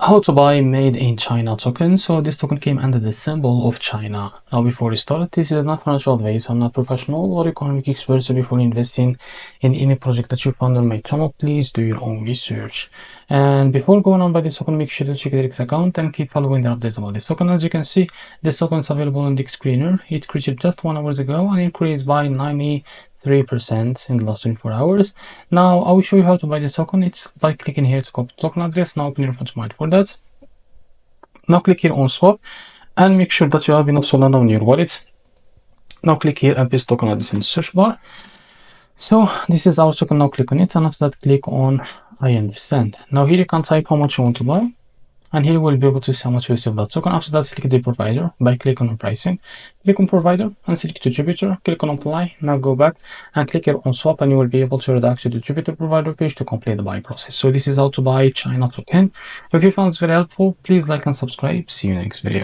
How to buy made in China token. So this token came under the symbol of China. Now before we start, this is not financial advice. I'm not professional or economic expert, so before investing in any project that you found on my channel, please do your own research. And before going on by this token, make sure to check the X account and keep following the updates about this token. As you can see, this token is available on the screener. It created just 1 hour ago and increased by 93% in the last 24 hours. Now I will show you how to buy this token. It's by clicking here to copy token address. Now open your FundsMind for that. Now click here on swap and make sure that you have enough Solana on your wallet. Now click here and paste token address in the search bar. So this is our token. Now click on it, and after that click on I understand. Now here you can type how much you want to buy, and here you will be able to see how much you receive that token. After that, select the provider by clicking on pricing. Click on provider and select to Jupiter. Click on apply. Now go back and click here on swap, and you will be able to redirect to the Jupiter provider page to complete the buy process. So this is how to buy China token. If you found this very helpful, please like and subscribe. See you in the next video.